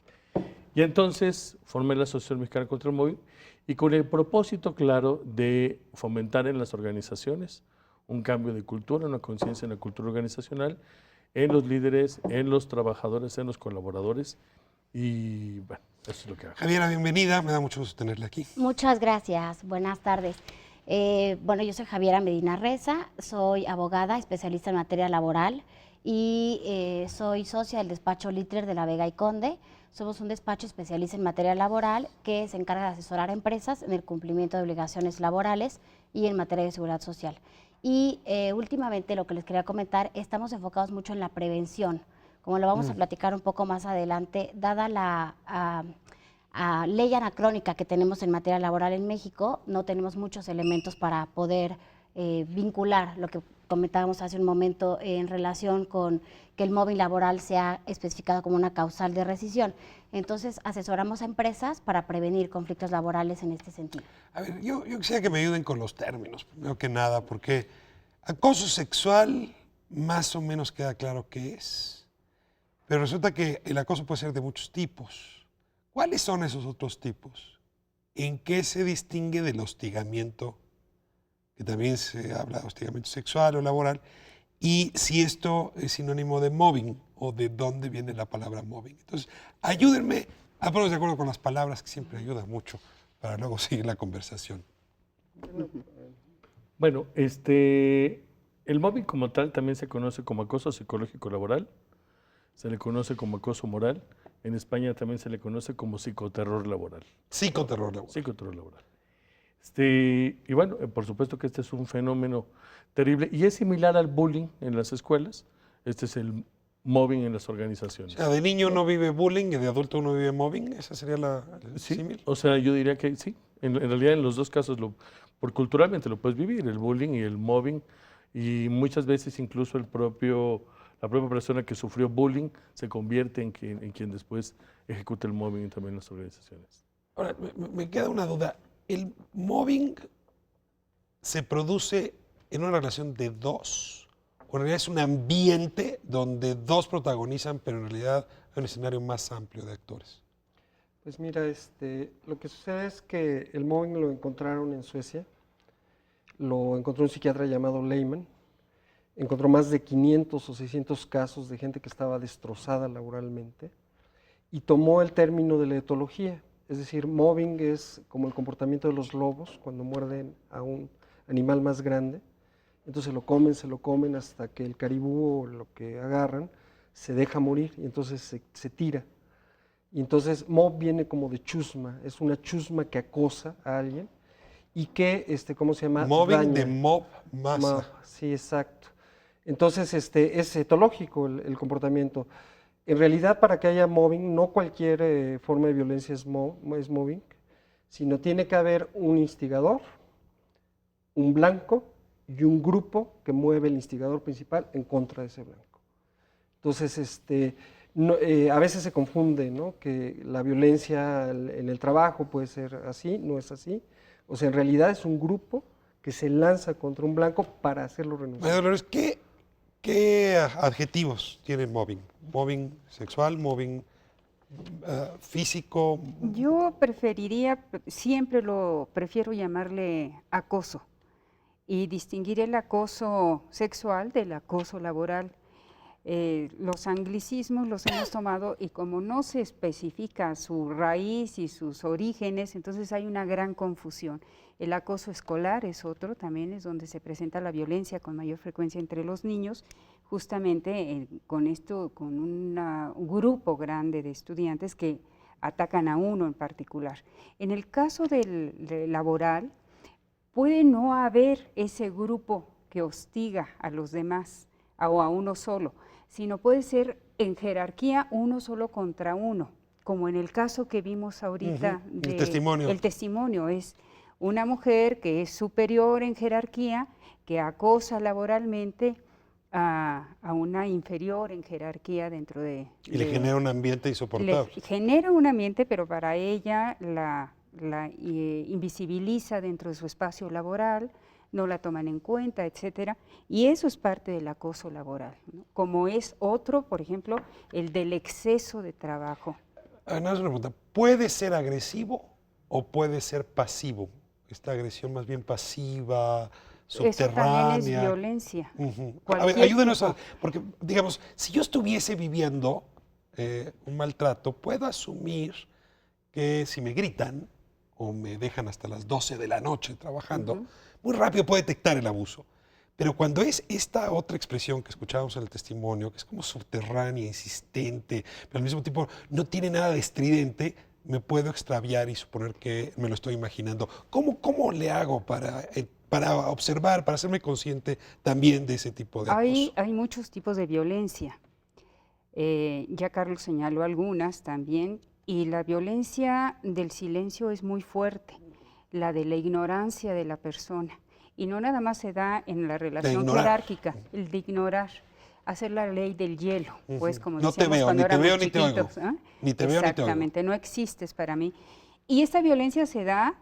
S8: Y entonces formé la Asociación Mexicana contra el Mobbing y con el propósito claro de fomentar en las organizaciones un cambio de cultura, una conciencia en la cultura organizacional, en los líderes, en los trabajadores, en los colaboradores y bueno, eso es lo que hago.
S1: Javiera, bienvenida, me da mucho gusto tenerla aquí.
S9: Muchas gracias, buenas tardes. Bueno, yo soy Javiera Medina Reza, soy abogada, especialista en materia laboral y soy socia del despacho Littler de la Vega y Conde. Somos un despacho especialista en materia laboral que se encarga de asesorar a empresas en el cumplimiento de obligaciones laborales y en materia de seguridad social. Y últimamente lo que les quería comentar, estamos enfocados mucho en la prevención. como lo vamos a platicar un poco más adelante, dada la ley anacrónica que tenemos en materia laboral en México, no tenemos muchos elementos para poder vincular lo que comentábamos hace un momento en relación con que el mobbing laboral sea especificado como una causal de rescisión. Entonces, asesoramos a empresas para prevenir conflictos laborales en este sentido.
S1: A ver, yo quisiera que me ayuden con los términos, primero que nada, porque acoso sexual más o menos queda claro qué es, pero resulta que el acoso puede ser de muchos tipos. ¿Cuáles son esos otros tipos? ¿En qué se distingue del hostigamiento, que también se habla de hostigamiento sexual o laboral? Y si esto es sinónimo de mobbing o de dónde viene la palabra mobbing. Entonces, ayúdenme a ponernos de acuerdo con las palabras, que siempre ayudan mucho para luego seguir la conversación.
S8: Bueno, el mobbing como tal también se conoce como acoso psicológico laboral, se le conoce como acoso moral, en España también se le conoce como psicoterror laboral.
S1: Psicoterror laboral.
S8: Psicoterror laboral. Y bueno, por supuesto que este es un fenómeno terrible y es similar al bullying en las escuelas. Este es el mobbing en las organizaciones.
S1: O sea, de niño uno vive bullying y de adulto uno vive mobbing. ¿Esa sería el
S8: Sí,
S1: símil?
S8: o sea, yo diría que sí. En realidad, en los dos casos, por culturalmente lo puedes vivir, el bullying y el mobbing. Y muchas veces incluso la propia persona que sufrió bullying se convierte en quien después ejecuta el mobbing también en las organizaciones.
S1: Ahora, me queda una duda. ¿El mobbing se produce en una relación de dos? ¿O en realidad es un ambiente donde dos protagonizan, pero en realidad hay un escenario más amplio de actores?
S7: Pues mira, lo que sucede es que el mobbing lo encontraron en Suecia, lo encontró un psiquiatra llamado Lehmann, encontró más de 500 o 600 casos de gente que estaba destrozada laboralmente y tomó el término de la etología, es decir, mobbing es como el comportamiento de los lobos cuando muerden a un animal más grande, entonces se lo comen hasta que el caribú o lo que agarran se deja morir y entonces se tira. Y entonces mob viene como de chusma, es una chusma que acosa a alguien y que, ¿cómo se llama?
S1: Mobbing
S7: Daña.
S1: de mob, masa.
S7: Mob, sí, exacto. Entonces es etológico el comportamiento. En realidad, para que haya mobbing, no cualquier forma de violencia es mobbing, sino tiene que haber un instigador, un blanco y un grupo que mueve el instigador principal en contra de ese blanco. Entonces, a veces se confunde, ¿no? Que la violencia en el trabajo puede ser así, no es así. O sea, en realidad es un grupo que se lanza contra un blanco para hacerlo renunciar.
S1: María Dolores, ¿qué adjetivos tiene mobbing? ¿Mobbing sexual, mobbing físico?
S6: Yo siempre lo prefiero llamarle acoso y distinguir el acoso sexual del acoso laboral. Los anglicismos los hemos tomado y como no se especifica su raíz y sus orígenes, entonces hay una gran confusión. El acoso escolar es otro, también es donde se presenta la violencia con mayor frecuencia entre los niños, justamente con un grupo grande de estudiantes que atacan a uno en particular. En el caso del laboral, puede no haber ese grupo que hostiga a los demás o a uno solo, sino puede ser en jerarquía uno solo contra uno, como en el caso que vimos ahorita.
S1: El testimonio.
S6: El testimonio es una mujer que es superior en jerarquía, que acosa laboralmente a una inferior en jerarquía dentro de...
S1: Y le genera un ambiente insoportable.
S6: Le genera un ambiente, pero para ella la invisibiliza dentro de su espacio laboral, no la toman en cuenta, etcétera, y eso es parte del acoso laboral, ¿no? Como es otro, por ejemplo, el del exceso de trabajo.
S1: Nada más una pregunta, ¿puede ser agresivo o puede ser pasivo? Esta agresión más bien pasiva, subterránea.
S6: Eso también es violencia.
S1: A ver, ayúdenos porque digamos, si yo estuviese viviendo un maltrato, puedo asumir que si me gritan o me dejan hasta las 12 de la noche trabajando, muy rápido puedo detectar el abuso. Pero cuando es esta otra expresión que escuchábamos en el testimonio, que es como subterránea, insistente, pero al mismo tiempo no tiene nada de estridente, me puedo extraviar y suponer que me lo estoy imaginando. ¿Cómo le hago para observar, para hacerme consciente también de ese tipo de acoso?
S6: Hay muchos tipos de violencia. Ya Carlos señaló algunas también, y la violencia del silencio es muy fuerte, la de la ignorancia de la persona. Y no nada más se da en la relación jerárquica, el de ignorar, hacer la ley del hielo, pues como
S1: no
S6: decíamos
S1: te veo,
S6: cuando
S1: ni te
S6: éramos
S1: veo, ni te oigo.
S6: chiquitos, ¿eh?
S1: Ni te veo, ni te oigo.
S6: Exactamente, no existes para mí. Y esta violencia se da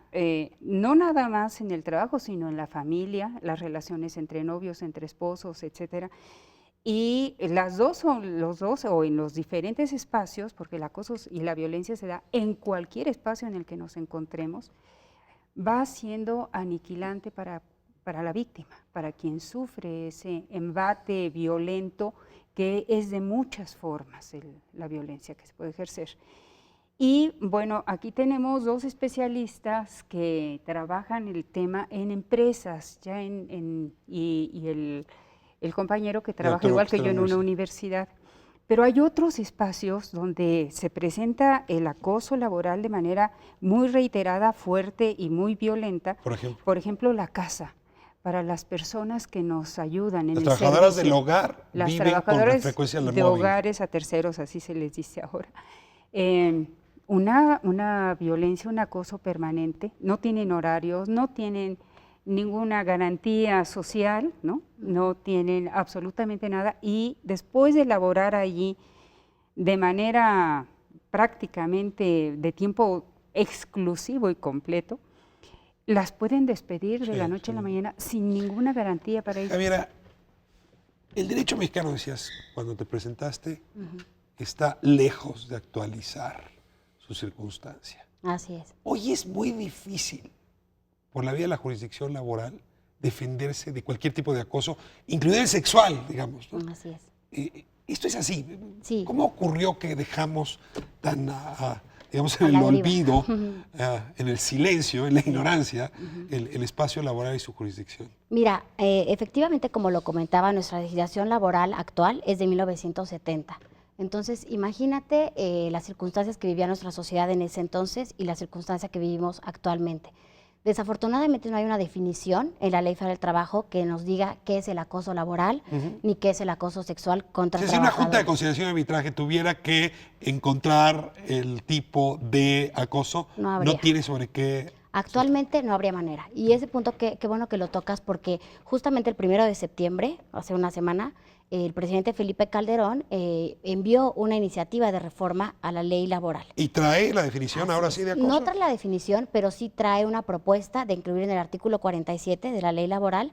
S6: no nada más en el trabajo, sino en la familia, las relaciones entre novios, entre esposos, etcétera. Y las dos o los dos, o en los diferentes espacios, porque el acoso y la violencia se da en cualquier espacio en el que nos encontremos, va siendo aniquilante para la víctima, para quien sufre ese embate violento, que es de muchas formas la violencia que se puede ejercer. Y bueno, aquí tenemos dos especialistas que trabajan el tema en empresas, ya y el compañero que trabaja igual que yo en una universidad. Pero hay otros espacios donde se presenta el acoso laboral de manera muy reiterada, fuerte y muy violenta. Por ejemplo, la casa. Para las personas que nos ayudan en el servicio.
S1: Las trabajadoras del hogar
S6: las
S1: viven
S6: trabajadoras
S1: con frecuencia en el
S6: de
S1: móvil.
S6: hogares a terceros, así se les dice ahora. Una violencia, un acoso permanente, no tienen horarios, no tienen ninguna garantía social, no tienen absolutamente nada, y después de laborar allí de manera prácticamente de tiempo exclusivo y completo, las pueden despedir de la noche a la mañana sin ninguna garantía para ellos.
S1: Javiera, el derecho mexicano, decías cuando te presentaste, está lejos de actualizar su circunstancia.
S9: Así es.
S1: Hoy es muy difícil, por la vía de la jurisdicción laboral, defenderse de cualquier tipo de acoso, incluido el sexual, digamos, ¿no?
S9: Así es.
S1: Esto es así.
S9: Sí.
S1: ¿Cómo ocurrió que dejamos tan, digamos, en el olvido, en el silencio, en la ignorancia, el espacio laboral y su jurisdicción?
S9: Mira, efectivamente, como lo comentaba, nuestra legislación laboral actual es de 1970. Entonces, imagínate las circunstancias que vivía nuestra sociedad en ese entonces y las circunstancias que vivimos actualmente. Desafortunadamente no hay una definición en la Ley Federal del Trabajo que nos diga qué es el acoso laboral ni qué es el acoso sexual contra trabajadores.
S1: Si una Junta de Conciliación y Arbitraje tuviera que encontrar el tipo de acoso, no tiene sobre qué...
S9: Actualmente no habría manera. Y ese punto, qué bueno que lo tocas, porque justamente el 1 de septiembre, hace una semana, el presidente Felipe Calderón envió una iniciativa de reforma a la ley laboral.
S1: ¿Y trae la definición ahora sí de acoso?
S9: No trae la definición, pero sí trae una propuesta de incluir en el artículo 47 de la ley laboral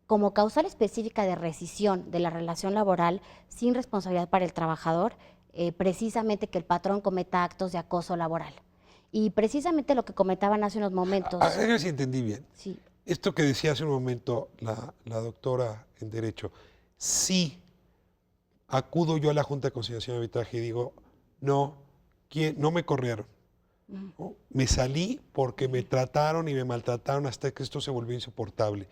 S9: como causal específica de rescisión de la relación laboral sin responsabilidad para el trabajador, precisamente que el patrón cometa actos de acoso laboral. Y precisamente lo que comentaban hace unos momentos.
S1: A ver si entendí bien.
S9: Sí.
S1: Esto que decía hace un momento la doctora en Derecho, si acudo yo a la Junta de Conciliación y Arbitraje y digo, no me corrieron, ¿no? Me salí porque me trataron y me maltrataron hasta que esto se volvió insoportable.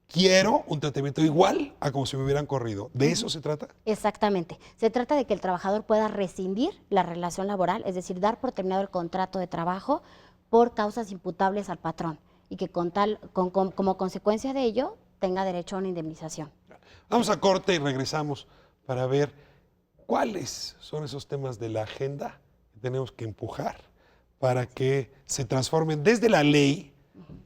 S1: Quiero un tratamiento igual a como si me hubieran corrido. ¿De eso se trata?
S9: Exactamente. Se trata de que el trabajador pueda rescindir la relación laboral, es decir, dar por terminado el contrato de trabajo por causas imputables al patrón y que como consecuencia de ello tenga derecho a una indemnización.
S1: Vamos a corte y regresamos para ver cuáles son esos temas de la agenda que tenemos que empujar para que se transformen desde la ley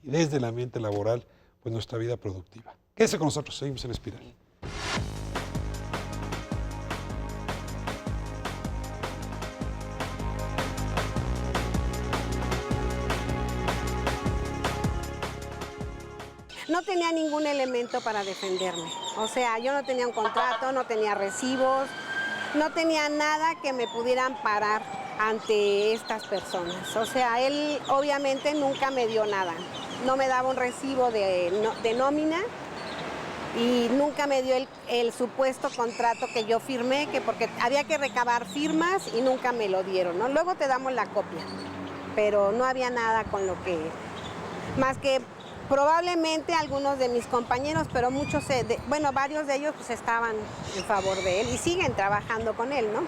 S1: y desde el ambiente laboral pues nuestra vida productiva. Quédese con nosotros, seguimos en Espiral.
S4: No tenía ningún elemento para defenderme. O sea, yo no tenía un contrato, no tenía recibos, no tenía nada que me pudieran parar ante estas personas. O sea, él obviamente nunca me dio nada. No me daba un recibo de nómina y nunca me dio el supuesto contrato que yo firmé, que porque había que recabar firmas y nunca me lo dieron, ¿no? Luego te damos la copia, pero no había nada con lo que, más que probablemente algunos de mis compañeros, pero muchos, varios de ellos pues estaban en favor de él y siguen trabajando con él, ¿no?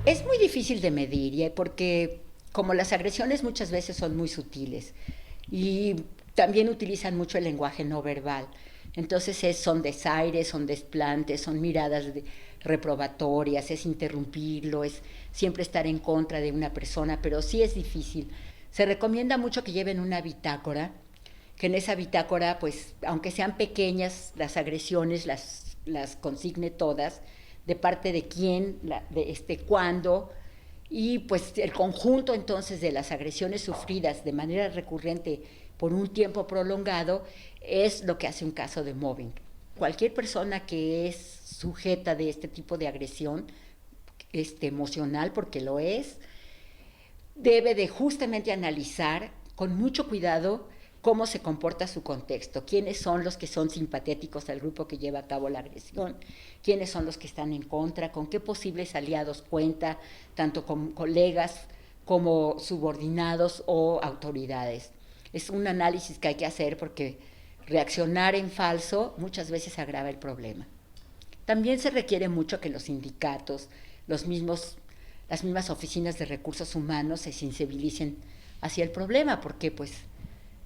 S2: Es muy difícil de medir, porque como las agresiones muchas veces son muy sutiles y también utilizan mucho el lenguaje no verbal. Entonces son desaires, son desplantes, son miradas reprobatorias, es interrumpirlo, es siempre estar en contra de una persona, pero sí es difícil. Se recomienda mucho que lleven una bitácora, que en esa bitácora, pues, aunque sean pequeñas, las agresiones las consigne todas, de parte de quién, cuándo, y pues el conjunto entonces de las agresiones sufridas de manera recurrente por un tiempo prolongado es lo que hace un caso de mobbing. Cualquier persona que es sujeta de este tipo de agresión emocional, porque lo es, debe de justamente analizar con mucho cuidado cómo se comporta su contexto, quiénes son los que son simpatéticos al grupo que lleva a cabo la agresión, quiénes son los que están en contra, con qué posibles aliados cuenta, tanto con colegas como subordinados o autoridades. Es un análisis que hay que hacer porque reaccionar en falso muchas veces agrava el problema. También se requiere mucho que los sindicatos, las mismas oficinas de recursos humanos se sensibilicen hacia el problema, porque pues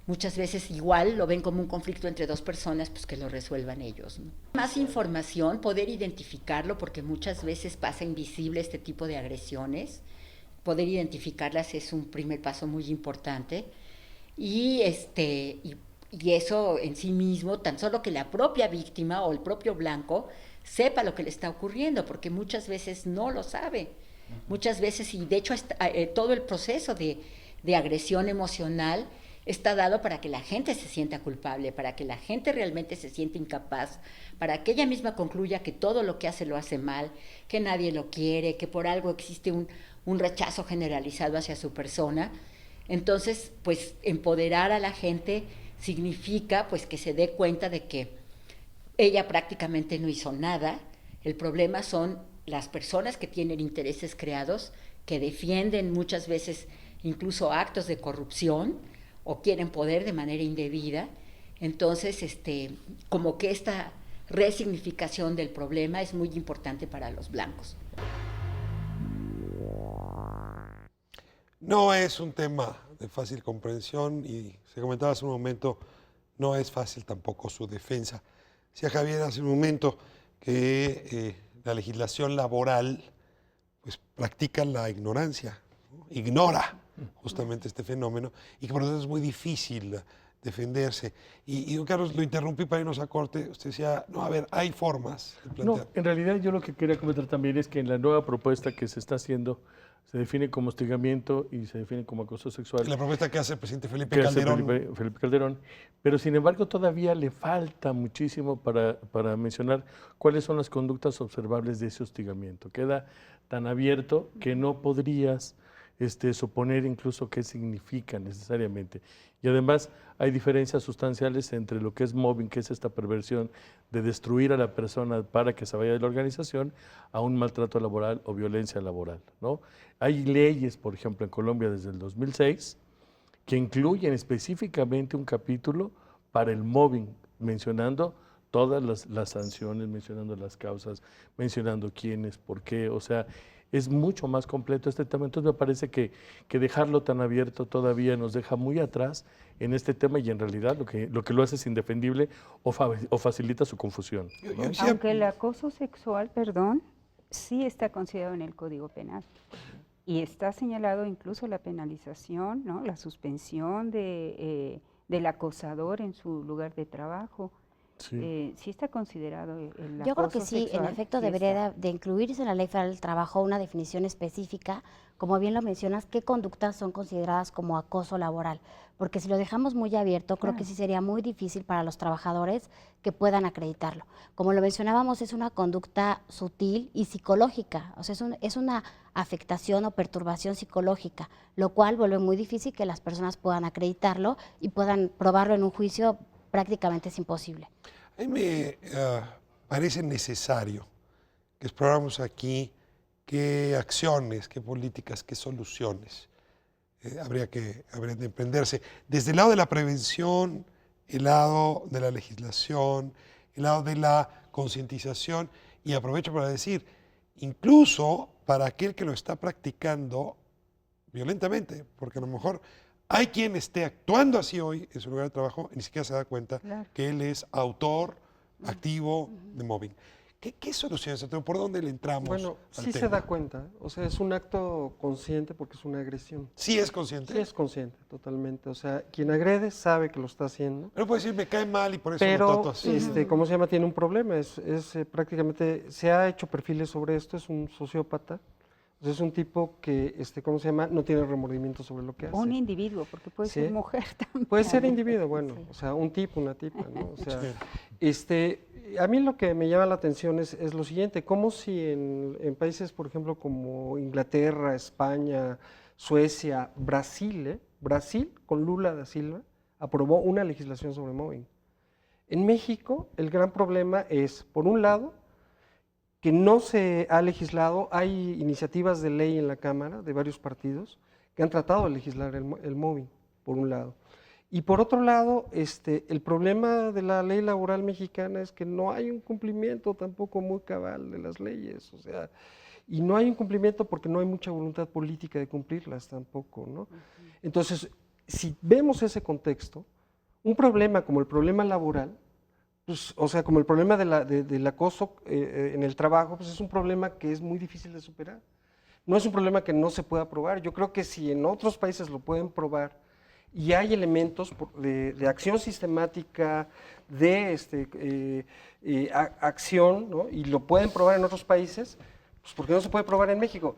S2: muchas veces igual lo ven como un conflicto entre dos personas, pues que lo resuelvan ellos, ¿no? Más información, poder identificarlo, porque muchas veces pasa invisible este tipo de agresiones. Poder identificarlas es un primer paso muy importante. Y eso en sí mismo, tan solo que la propia víctima o el propio blanco sepa lo que le está ocurriendo, porque muchas veces no lo sabe. Muchas veces, y de hecho todo el proceso de agresión emocional está dado para que la gente se sienta culpable, para que la gente realmente se sienta incapaz, para que ella misma concluya que todo lo que hace lo hace mal, que nadie lo quiere, que por algo existe un rechazo generalizado hacia su persona. Entonces, pues empoderar a la gente significa pues que se dé cuenta de que ella prácticamente no hizo nada. El problema son las personas que tienen intereses creados, que defienden muchas veces incluso actos de corrupción o quieren poder de manera indebida. Entonces, como que esta resignificación del problema es muy importante para los blancos.
S1: No es un tema de fácil comprensión y se comentaba hace un momento, no es fácil tampoco su defensa. Decía Javier hace un momento que la legislación laboral pues practica la ignorancia, ¿no? Ignora justamente este fenómeno y que por eso es muy difícil defenderse. Y don Carlos, lo interrumpí para irnos a corte. Usted decía, no, a ver, hay formas de plantear.
S8: No, en realidad yo lo que quería comentar también es que en la nueva propuesta que se está haciendo se define como hostigamiento y se define como acoso sexual.
S1: La propuesta que hace el presidente Felipe Calderón.
S8: Felipe Calderón. Pero sin embargo todavía le falta muchísimo para mencionar cuáles son las conductas observables de ese hostigamiento. Queda tan abierto que no podrías suponer incluso qué significa necesariamente. Y además hay diferencias sustanciales entre lo que es mobbing, que es esta perversión de destruir a la persona para que se vaya de la organización, a un maltrato laboral o violencia laboral, ¿no? Hay leyes, por ejemplo, en Colombia desde el 2006, que incluyen específicamente un capítulo para el mobbing, mencionando todas las sanciones, mencionando las causas, mencionando quiénes, por qué, o sea, es mucho más completo este tema. Entonces me parece que dejarlo tan abierto todavía nos deja muy atrás en este tema y en realidad lo que lo hace es indefendible o facilita su confusión, ¿no?
S6: Aunque el acoso sexual, sí está considerado en el Código Penal y está señalado incluso la penalización, ¿no? La suspensión del acosador en su lugar de trabajo. Sí. Sí está considerado el acoso
S9: Yo creo que sí,
S6: sexual,
S9: en efecto
S6: sí
S9: debería
S6: está.
S9: de incluirse en la Ley Federal del Trabajo una definición específica, como bien lo mencionas, qué conductas son consideradas como acoso laboral, porque si lo dejamos muy abierto, creo que sí sería muy difícil para los trabajadores que puedan acreditarlo. Como lo mencionábamos, es una conducta sutil y psicológica, o sea, es una afectación o perturbación psicológica, lo cual vuelve muy difícil que las personas puedan acreditarlo y puedan probarlo en un juicio. Prácticamente es imposible.
S1: A mí me parece necesario que exploramos aquí qué acciones, qué políticas, qué soluciones habría de emprenderse. Desde el lado de la prevención, el lado de la legislación, el lado de la concientización, y aprovecho para decir, incluso para aquel que lo está practicando violentamente, porque a lo mejor Hay quien esté actuando así hoy en su lugar de trabajo y ni siquiera se da cuenta
S6: Claro.
S1: que él es autor activo de mobbing. ¿Qué soluciones? ¿Por dónde le entramos?
S7: Bueno,
S1: al
S7: sí se
S1: tema?
S7: da cuenta. O sea, es un acto consciente porque es una agresión.
S1: ¿Sí es consciente?
S7: Sí es consciente, totalmente. O sea, quien agrede sabe que lo está haciendo.
S1: Pero puede decir, me cae mal y por eso lo trato
S7: Pero,
S1: así.
S7: ¿cómo se llama? Tiene un problema. Prácticamente, se ha hecho perfiles sobre esto, es un sociópata. O sea, es un tipo que, ¿cómo se llama? No tiene remordimiento sobre lo que hace.
S6: Un individuo, porque puede
S7: Sí.
S6: ser mujer también.
S7: Puede ser individuo, bueno, o sea, un tipo, una tipa, ¿no? O sea, a mí lo que me llama la atención es lo siguiente, como si en países, por ejemplo, como Inglaterra, España, Suecia, Brasil, Brasil, con Lula da Silva, aprobó una legislación sobre mobbing. En México, el gran problema es, por un lado, que no se ha legislado, hay iniciativas de ley en la Cámara de varios partidos que han tratado de legislar el mobbing, por un lado. Y por otro lado, el problema de la ley laboral mexicana es que no hay un cumplimiento tampoco muy cabal de las leyes, o sea, y no hay un cumplimiento porque no hay mucha voluntad política de cumplirlas tampoco, ¿no? Entonces, si vemos ese contexto, un problema como el problema laboral, pues, o sea, como el problema del acoso en el trabajo, pues es un problema que es muy difícil de superar. No es un problema que no se pueda probar. Yo creo que si en otros países lo pueden probar y hay elementos de acción sistemática, de acción, ¿no? Y lo pueden probar en otros países, pues ¿por qué no se puede probar en México?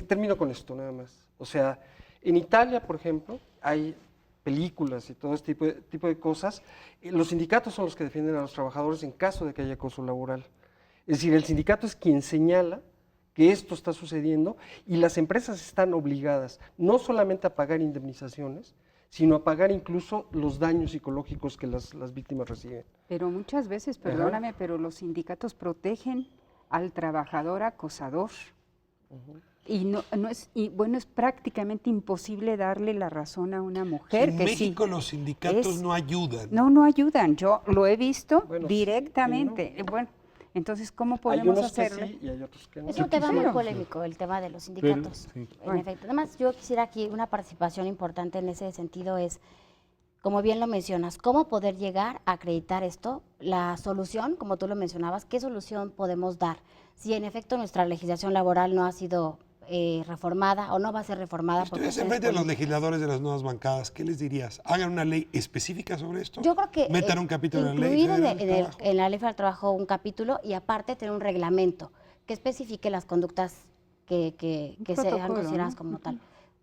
S7: Termino con esto nada más. O sea, en Italia, por ejemplo, hay películas y todo este tipo de cosas. Los sindicatos son los que defienden a los trabajadores en caso de que haya acoso laboral. Es decir, el sindicato es quien señala que esto está sucediendo y las empresas están obligadas no solamente a pagar indemnizaciones, sino a pagar incluso los daños psicológicos que las víctimas reciben.
S6: Pero muchas veces, perdóname, pero los sindicatos protegen al trabajador acosador. Y bueno, es prácticamente imposible darle la razón a una mujer
S1: En
S6: que
S1: México
S6: sí.
S1: los sindicatos no ayudan.
S6: No ayudan. Yo lo he visto
S7: Bueno, sí,
S6: directamente. Bueno, entonces, ¿cómo
S7: Hay
S6: podemos
S7: unos que
S6: hacerle?
S7: sí y hay otros que no.
S9: Es un tema muy
S6: quisiera.
S9: polémico el tema de los sindicatos.
S8: sí.
S9: En efecto. Además, yo quisiera aquí una participación importante en ese sentido es, como bien lo mencionas, cómo poder llegar a acreditar esto, la solución, como tú lo mencionabas, ¿qué solución podemos dar? Si en efecto nuestra legislación laboral no ha sido reformada o no va a ser reformada.
S1: Si estuvieras enfrente de los legisladores de las nuevas bancadas, ¿qué les dirías? ¿Hagan una ley específica sobre esto?
S9: Yo creo que
S1: metan un capítulo en la ley
S9: incluir
S1: federal del trabajo.
S9: en la ley federal del trabajo un capítulo y aparte tener un reglamento que especifique las conductas que sean
S6: protocolo,
S9: consideradas
S6: ¿no?
S9: como tal.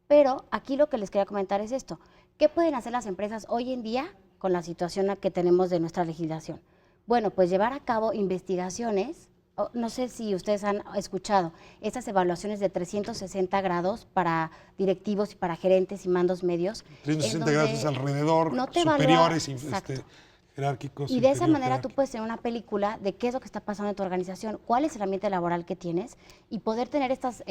S9: Pero aquí lo que les quería comentar es esto. ¿Qué pueden hacer las empresas hoy en día con la situación que tenemos de nuestra legislación? Bueno, pues llevar a cabo investigaciones. No sé si ustedes han escuchado estas evaluaciones de 360 grados para directivos y para gerentes y mandos medios.
S1: 360 grados alrededor,
S9: no te
S1: superiores,
S9: exacto.
S1: jerárquicos.
S9: Y de esa
S1: inferior
S9: manera tú
S1: jerárquicos.
S9: puedes tener una película de qué es lo que está pasando en tu organización, cuál es el ambiente laboral que tienes y poder tener estas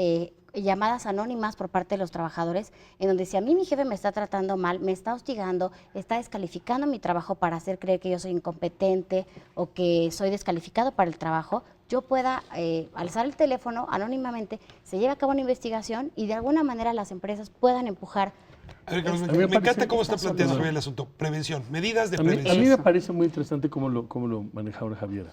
S9: llamadas anónimas por parte de los trabajadores en donde si a mí mi jefe me está tratando mal, me está hostigando, está descalificando mi trabajo para hacer creer que yo soy incompetente o que soy descalificado para el trabajo, yo pueda alzar el teléfono anónimamente, se lleve a cabo una investigación y de alguna manera las empresas puedan empujar.
S1: A ver, Carlos,
S8: A mí me
S1: me encanta
S8: parece-
S1: cómo está planteado
S8: Perdón.
S1: sobre el asunto. Prevención, medidas de
S8: A mí
S1: prevención.
S8: me parece muy interesante cómo lo maneja ahora Javiera.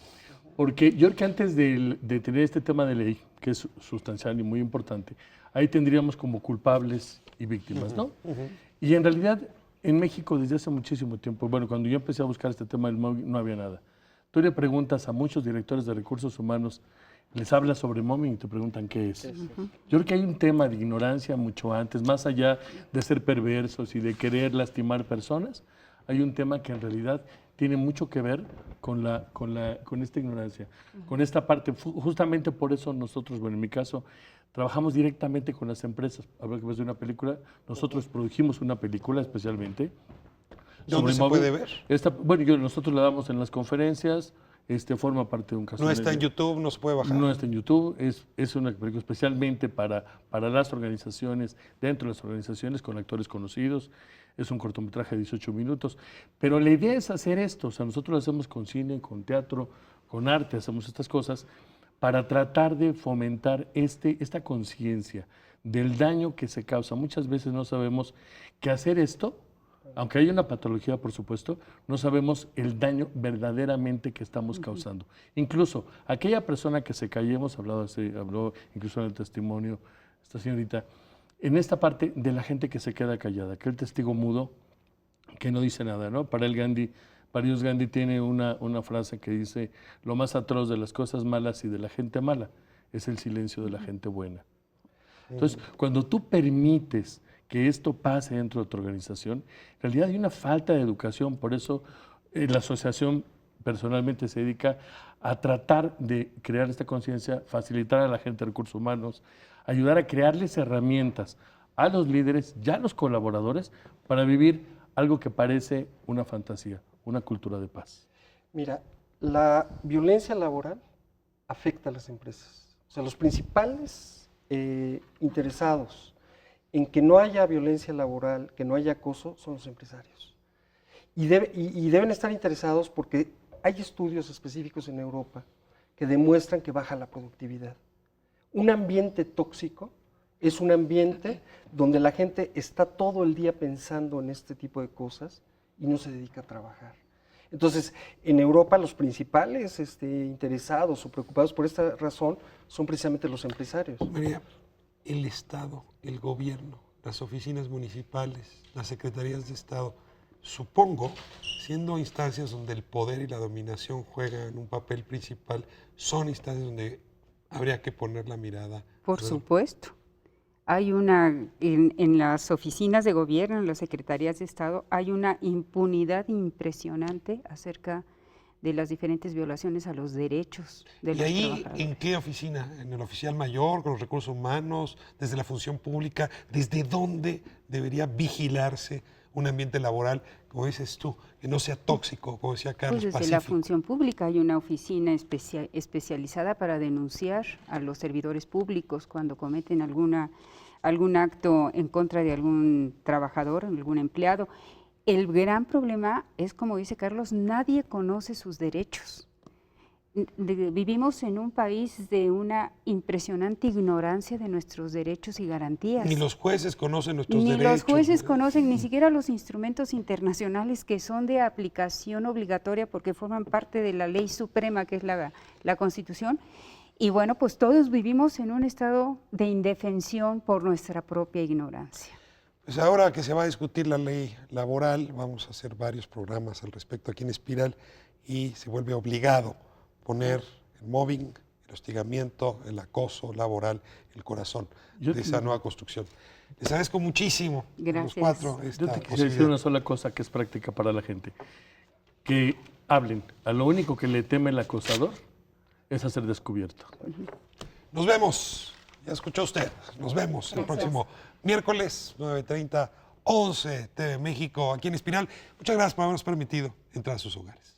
S8: Porque yo creo que antes de tener este tema de ley, que es sustancial y muy importante, ahí tendríamos como culpables y víctimas, ¿no? Y en realidad, en México desde hace muchísimo tiempo, bueno, cuando yo empecé a buscar este tema del mobbing, no había nada. Tú le preguntas a muchos directores de recursos humanos, les hablas sobre mobbing y te preguntan qué es. Yo creo que hay un tema de ignorancia mucho antes, más allá de ser perversos y de querer lastimar personas, hay un tema que en realidad tiene mucho que ver con esta ignorancia, con esta parte. Justamente por eso nosotros, bueno, en mi caso, trabajamos directamente con las empresas. Habrá que ver de una película. Nosotros produjimos una película especialmente.
S1: ¿Dónde
S8: sobre
S1: se
S8: mobbing.
S1: puede ver?
S8: Bueno, nosotros la damos en las conferencias, forma parte de un caso.
S1: No está en YouTube, no se puede bajar.
S8: No está en YouTube, es una película especialmente para las organizaciones, dentro de las organizaciones, con actores conocidos. Es un cortometraje de 18 minutos. Pero la idea es hacer esto, o sea, nosotros lo hacemos con cine, con teatro, con arte, hacemos estas cosas para tratar de fomentar esta conciencia del daño que se causa. Muchas veces no sabemos que hacer esto, aunque hay una patología, por supuesto, no sabemos el daño verdaderamente que estamos causando. Incluso aquella persona que se cayó, hemos hablado, habló incluso en el testimonio esta señorita, en esta parte de la gente que se queda callada, que el testigo mudo, que no dice nada, ¿no? Para ellos Gandhi tiene una frase que dice, lo más atroz de las cosas malas y de la gente mala es el silencio de la gente buena. Entonces, cuando tú permites que esto pase dentro de tu organización, en realidad hay una falta de educación, por eso la asociación personalmente se dedica a tratar de crear esta conciencia, facilitar a la gente de recursos humanos, ayudar a crearles herramientas a los líderes y a los colaboradores para vivir algo que parece una fantasía, una cultura de paz.
S7: Mira, la violencia laboral afecta a las empresas. O sea, los principales interesados en que no haya violencia laboral, que no haya acoso, son los empresarios. Y deben estar interesados porque hay estudios específicos en Europa que demuestran que baja la productividad. Un ambiente tóxico es un ambiente donde la gente está todo el día pensando en este tipo de cosas y no se dedica a trabajar. Entonces, en Europa los principales interesados o preocupados por esta razón son precisamente los empresarios.
S1: María, el Estado, el gobierno, las oficinas municipales, las secretarías de Estado, supongo, siendo instancias donde el poder y la dominación juegan un papel principal, son instancias donde habría que poner la mirada.
S6: Por supuesto. Hay en las oficinas de gobierno, en las secretarías de Estado, hay una impunidad impresionante acerca de las diferentes violaciones a los derechos de los trabajadores.
S1: ¿En qué oficina? ¿En el oficial mayor, con los recursos humanos, desde la función pública? ¿Desde dónde debería vigilarse un ambiente laboral, como dices tú, que no sea tóxico, como decía Carlos,
S6: pues desde
S1: pacífico?
S6: la función pública hay una oficina especializada para denunciar a los servidores públicos cuando cometen algún acto en contra de algún trabajador, algún empleado. El gran problema es, como dice Carlos, nadie conoce sus derechos. Vivimos en un país de una impresionante ignorancia de nuestros derechos y garantías.
S1: Ni los jueces conocen nuestros derechos.
S6: Ni los jueces conocen, ni siquiera los instrumentos internacionales que son de aplicación obligatoria porque forman parte de la ley suprema que es la Constitución. Y bueno, pues todos vivimos en un estado de indefensión por nuestra propia ignorancia.
S1: Pues ahora que se va a discutir la ley laboral, vamos a hacer varios programas al respecto aquí en Espiral y se vuelve obligado poner el mobbing, el hostigamiento, el acoso laboral, el corazón de esa nueva construcción. Les agradezco muchísimo a los cuatro esta
S8: Yo te quisiera decir una sola cosa que es práctica para la gente. Que hablen. A lo único que le teme el acosador es a ser descubierto.
S1: Nos vemos. Ya escuchó usted. Nos vemos el próximo miércoles, 9:30, 11 TV México, aquí en Espiral. Muchas gracias por habernos permitido entrar a sus hogares.